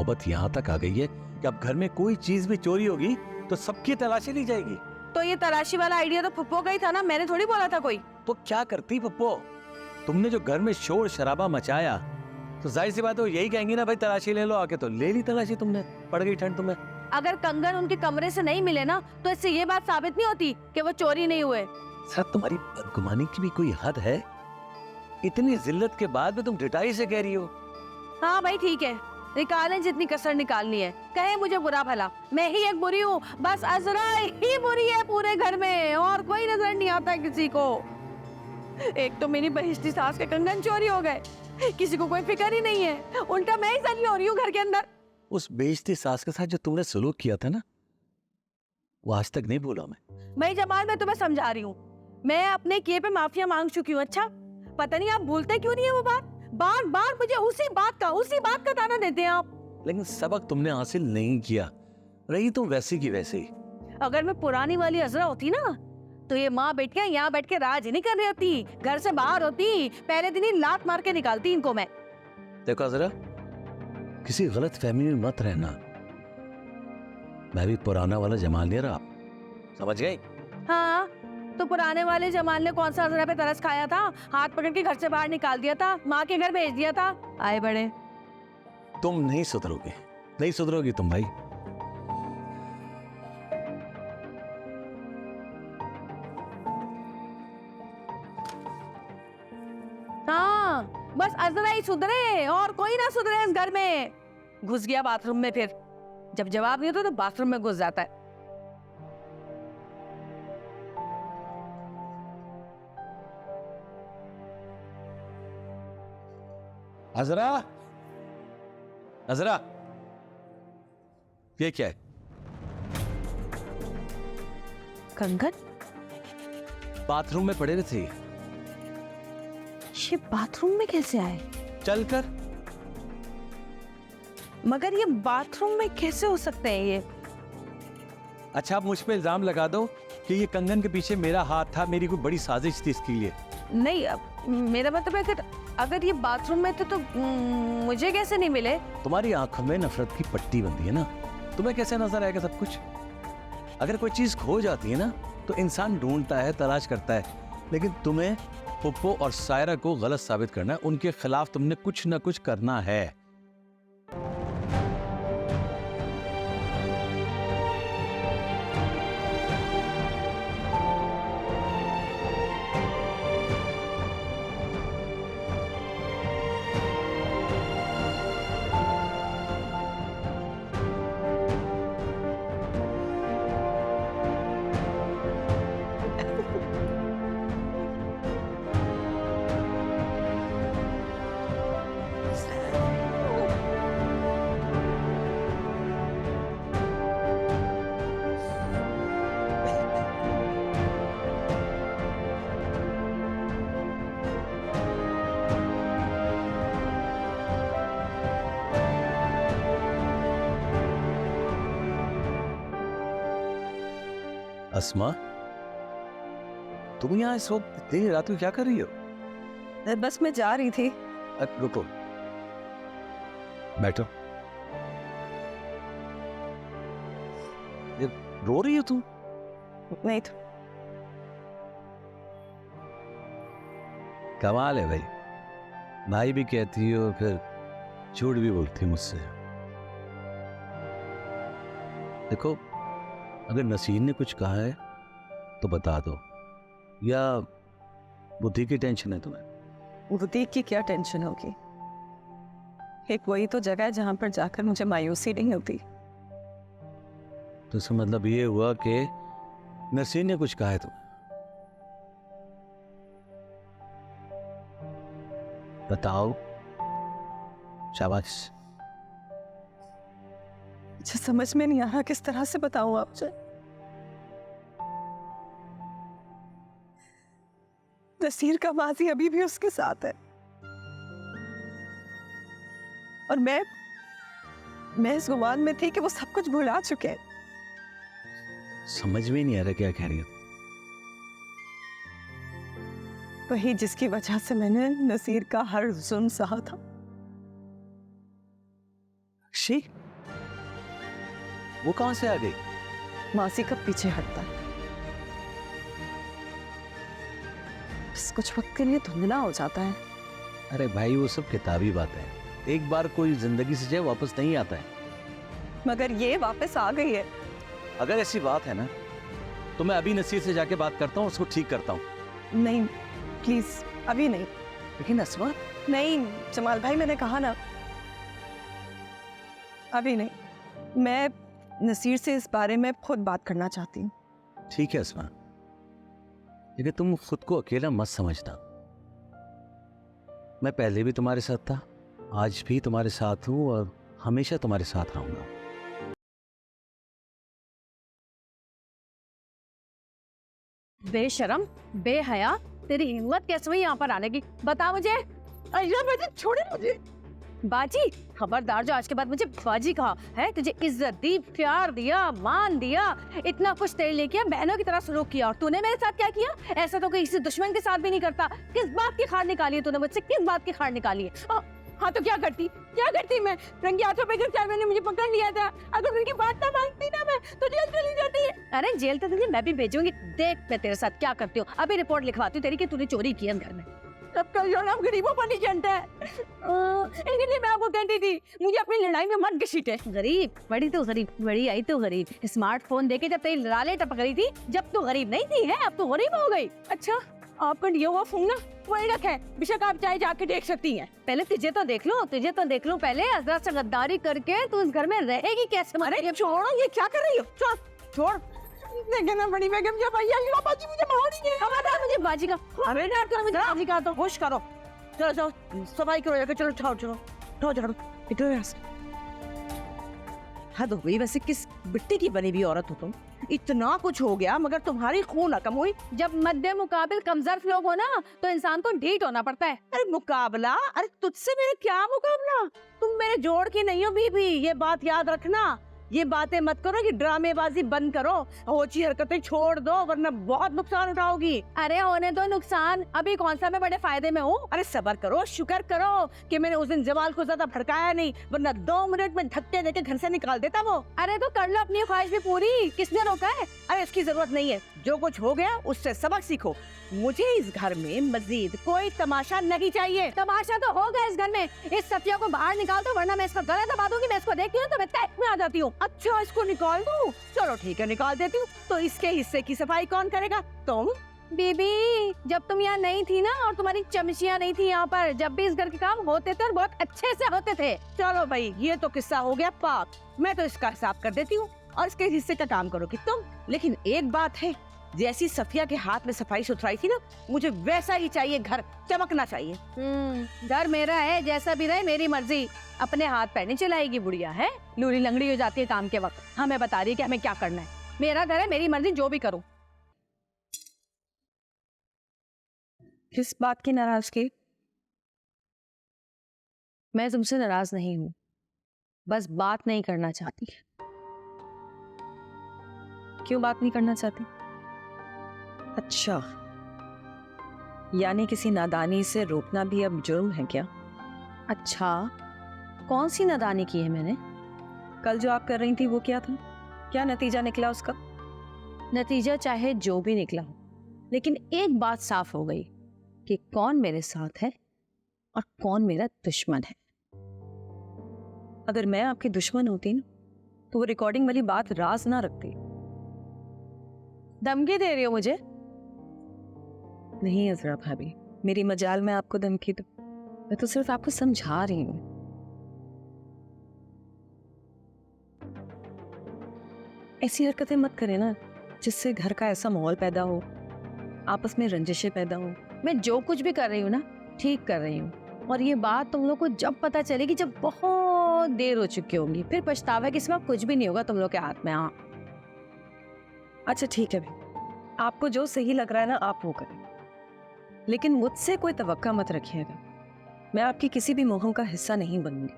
नौबत यहाँ तक आ गई है कि अब घर में कोई चीज भी चोरी होगी तो सबकी तलाशी ली जाएगी। तो ये तलाशी वाला आइडिया तो फुप्पो का ही था ना, मैंने थोड़ी बोला था कोई। तो क्या करती पप्पो, तुमने जो घर में शोर शराबा मचाया तो जाहिर सी बात है यही कहेंगी ना भाई तलाशी ले लो आके, तो ले ली तलाशी तुमने, पड़ गई ठंड तुम्हें। अगर कंगन उनके कमरे से नहीं मिले ना तो इससे ये बात साबित नहीं होती कि वो चोरी नहीं हुए। सर तुम्हारी बदगुमानी की भी कोई हद है? इतनी जिल्लत के बाद भी तुम ढिठाई से कह रही हो। हाँ भाई ठीक है, निकालें जितनी कसर निकालनी है, कहे मुझे बुरा भला, मैं ही एक बुरी हूँ, बस अजरा ही बुरी है पूरे घर में, और कोई नजर नहीं आता किसी को। एक तो मेरी बहिश्ती सास के कंगन चोरी हो गए, किसी को कोई फिक्र ही नहीं है, उल्टा मैं ही सली हो रही हूँ घर के अंदर। उस बेइज्जती सास के साथ जो तुमने सलूक किया था ना, वो आज तक नहीं भूला मैं। भाई जमाल, मैं तुम्हें समझा रही हूँ, मैं अपने किए पे माफिया मांग चुकी हूँ। अच्छा पता नहीं आप भूलते क्यों नहीं है वो बात, बार बार मुझे उसी बात का ताना देते हैं आप। लेकिन सबक तुमने हासिल नहीं किया, रही तुम वैसी की वैसे ही। अगर मैं पुरानी वाली अजरा होती ना तो ये माँ बैठ के यहाँ बैठ के राज नहीं कर रही होती, घर से बाहर होती, पहले दिन ही लात मार के निकालती इनको मैं। देखो अजरा, किसी गलत फहमी में मत रहना, मैं भी पुराना वाला जमाल नहीं रहा, समझ गई? हाँ तो पुराने वाले जमाल ने कौन सा अजरा पे तरस खाया था, हाथ पकड़ के घर से बाहर निकाल दिया था, माँ के घर भेज दिया था, आए बड़े। तुम नहीं सुधरोगे, नहीं सुधरोगी तुम भाई। हाँ बस अजरा ही सुधरे और कोई ना सुधरे इस घर में। घुस गया बाथरूम में, फिर जब जवाब नहीं होता तो बाथरूम में घुस जाता है। अजरा, अजरा, ये क्या है? कंगन बाथरूम में पड़े थे। ये बाथरूम में कैसे आए? चलकर। मगर ये बाथरूम में कैसे हो सकते हैं ये? अच्छा, आप मुझ पे इल्जाम लगा दो कि ये कंगन के पीछे मेरा हाथ था, मेरी कोई बड़ी साजिश थी इसके लिए। नहीं, मेरा मतलब है कि अगर ये बाथरूम में थे तो मुझे कैसे नहीं मिले? तुम्हारी आंखों में नफरत की पट्टी बंधी है ना, तुम्हें कैसे नजर आएगा सब कुछ? अगर कोई चीज खो जाती है ना तो इंसान ढूंढता है, तलाश करता है, लेकिन तुम्हें पुप्पो और सायरा को गलत साबित करना है, उनके खिलाफ तुमने कुछ ना कुछ करना है। अस्मा, तुम यहाँ इस वक्त देर रात को क्या कर रही हो? बस मैं जा रही थी। रुको, बैठो। ये रो रही हो तुम? नहीं तो कमाल है भाई, भाई भी कहती हो फिर झूठ भी बोलती मुझसे। देखो, अगर नसीर ने कुछ कहा है तो बता दो, या बुद्धि की टेंशन है तुम्हें? बुद्धि की क्या टेंशन होगी, एक वही तो जगह है जहां पर जाकर मुझे मायूसी नहीं होती। तो इसका मतलब ये हुआ कि नसीर ने कुछ कहा है तुम्हें? बताओ, शाबाश। मुझे समझ में नहीं आ रहा किस तरह से बताऊं आपसे। नसीर का माजी अभी भी उसके साथ है और मैं इस गुमान में थी कि वो सब कुछ भुला चुके हैं। समझ में नहीं आ रहा क्या कह रही हो। वही जिसकी वजह से मैंने नसीर का हर जुल्म सहा था। शी, वो कहां से आ गई? मासी का पीछे हटता है, बस कुछ वक्त के लिए धुंधला हो जाता है। अरे भाई वो सब किताबी बात है, एक बार कोई जिंदगी से जाए वापस नहीं आता है। मगर ये वापस आ गई है। अगर ऐसी बात है ना तो मैं अभी नसीर से जाके बात करता हूँ, उसको ठीक करता हूँ। नहीं प्लीज, अभी नहीं। लेकिन अस्मा, नहीं जमाल भाई, मैंने कहा ना, अभी नहीं। मैं नसीर से इस बारे में खुद बात करना चाहती हूँ। ठीक है अस्मा, लेकिन तुम खुद को अकेला मत समझना। मैं पहले भी तुम्हारे साथ था, आज भी तुम्हारे साथ हूँ और हमेशा तुम्हारे साथ रहूंगा। बेशरम, बेहया, तेरी हिम्मत कैसे हुई यहाँ पर आने की? बता मुझे। अय्या बाजी, छोड़े मुझे। बाजी, खबरदार जो आज के बाद मुझे बाजी कहा है। तुझे इज्जत दी, प्यार दिया, मान दिया, इतना कुछ तेरे लिए किया, बहनों की तरह सलूक किया, और तूने मेरे साथ क्या किया? ऐसा तो किसी दुश्मन के साथ भी नहीं करता। किस बात की खाड़ निकाली है तूने मुझसे? किस बात की खाड़ निकाली है? हाँ तो क्या करती? क्या करती? मैं रंगे हाथों पे गिरफ्तार, मैंने मुझे पकड़ लिया था। अगर उनकी बात ना मानती ना मैं तो जेल चली जाती है। अरे जेल तो तुझे मैं भी भेजूंगी, देख मैं तेरे साथ क्या करती हूँ। अभी रिपोर्ट लिखवाती हूँ तेरी कि तूने चोरी की है घर में। सबका नाम गरीबों पर नहीं जानता है, इसलिए मैं आपको कहती थी मुझे अपनी लड़ाई में मत घसीटे। गरीब बड़ी तो गरीब, बड़ी आई तो गरीब। स्मार्टफोन देके जब तेरी लाले टपक रही थी, जब तू गरीब नहीं थी है, अब तो गरीब हो गई। अच्छा, आपका दिया हुआ फोन ना वही रखा है, बेशक आप चाहे जाके देख सकती हैं। पहले तुझे तो देख लो, तुझे तो देख लो पहले। अजरा से गद्दारी करके तू इस घर में रहेगी कैसे? अरे छोड़ो, ये क्या कर रही हो? छोड़ छोड़। देखे ना बड़ी बेगम, जब भैया ये बाजी मुझे मारी है। खबरदार मुझे बाजी का, अबे ना कर मुझे बाजी का। तो होश करो, चलो चलो सफाई करो जाके, चलो उठाओ चलो उठाओ झाड़ू, निकलो यहाँ से। हद हो गई, वैसे किस मिट्टी की बनी हुई औरत हो तुम? इतना कुछ हो गया मगर तुम्हारी खून न कम हुई। जब मध्य मुकाबिल कमजोर लोग हो ना तो इंसान को ढीठ होना पड़ता है। अरे मुकाबला? अरे तुझसे मेरा क्या मुकाबला? तुम मेरे जोड़ की नहीं हो बीबी, ये बात याद रखना। ये बातें मत करो, ये ड्रामेबाजी बंद करो, होची हरकतें छोड़ दो, वरना बहुत नुकसान उठाओगी। अरे होने दो नुकसान, अभी कौन सा मैं बड़े फायदे में हूँ। अरे सब्र करो, शुक्र करो कि मैंने उस दिन जमाल को ज्यादा भड़काया नहीं, वरना 2 मिनट में धक्के देके घर से निकाल देता वो। अरे तो कर लो अपनी ख्वाहिश भी पूरी, किसने रोका है? अरे इसकी जरूरत नहीं है, जो कुछ हो गया उससे सबक सीखो। मुझे इस घर में मजीद कोई तमाशा नहीं चाहिए। तमाशा तो हो गया इस घर में, इस सफिया को बाहर निकाल दो, वरना मैं इसका गला दबा दूंगी। मैं इसको देखती हूँ तो मैं तैक में आ जाती हूँ। अच्छा, इसको निकाल दूँ? चलो ठीक है, निकाल देती हूँ। तो इसके हिस्से की सफाई कौन करेगा? तुम। बीबी, जब तुम यहाँ नहीं थी ना और तुम्हारी चमचियाँ नहीं थी यहाँ पर, जब भी इस घर के काम होते थे और बहुत अच्छे से होते थे। चलो भाई, ये तो किस्सा हो गया पाक, मैं तो इसका हिसाब कर देती हूँ और इसके हिस्से का काम करोगी तुम। लेकिन एक बात है, जैसी सफिया के हाथ में सफाई सुथराई थी ना, मुझे वैसा ही चाहिए, घर चमकना चाहिए। घर मेरा है, जैसा भी रहे मेरी मर्जी। अपने हाथ पैर नहीं चलाएगी बुढ़िया, है लूली लंगड़ी हो जाती है काम के वक्त। हमें बता रही है कि हमें क्या करना है। मेरा घर है, मेरी मर्जी, जो भी करूं। किस बात की नाराजगी? मैं तुमसे नाराज नहीं हूँ, बस बात नहीं करना चाहती। क्यों बात नहीं करना चाहती? अच्छा, यानी किसी नादानी से रोकना भी अब जुर्म है क्या? अच्छा, कौन सी नादानी की है मैंने? कल जो आप कर रही थी वो क्या था? क्या नतीजा निकला उसका? नतीजा चाहे जो भी निकला हो, लेकिन एक बात साफ हो गई कि कौन मेरे साथ है और कौन मेरा दुश्मन है। अगर मैं आपकी दुश्मन होती ना तो वो रिकॉर्डिंग वाली बात राज ना रखती। धमकी दे रही हो मुझे? नहीं अजरा भाभी, मेरी मजाल में आपको धमकी दो, मैं तो सिर्फ आपको समझा रही हूँ। ऐसी हरकतें मत करें ना जिससे घर का ऐसा माहौल पैदा हो, आपस में रंजिशें पैदा हो। मैं जो कुछ भी कर रही हूँ ना, ठीक कर रही हूँ, और ये बात तुम लोग को जब पता चलेगी जब बहुत देर हो चुकी होगी, फिर पछतावा के सिवा कुछ भी नहीं होगा तुम लोग के हाथ में। हाँ अच्छा ठीक है भाई, आपको जो सही लग रहा है ना आप वो करें, लेकिन मुझसे कोई तवक्का मत रखिएगा। मैं आपकी किसी भी मोहम का हिस्सा नहीं बनूंगी।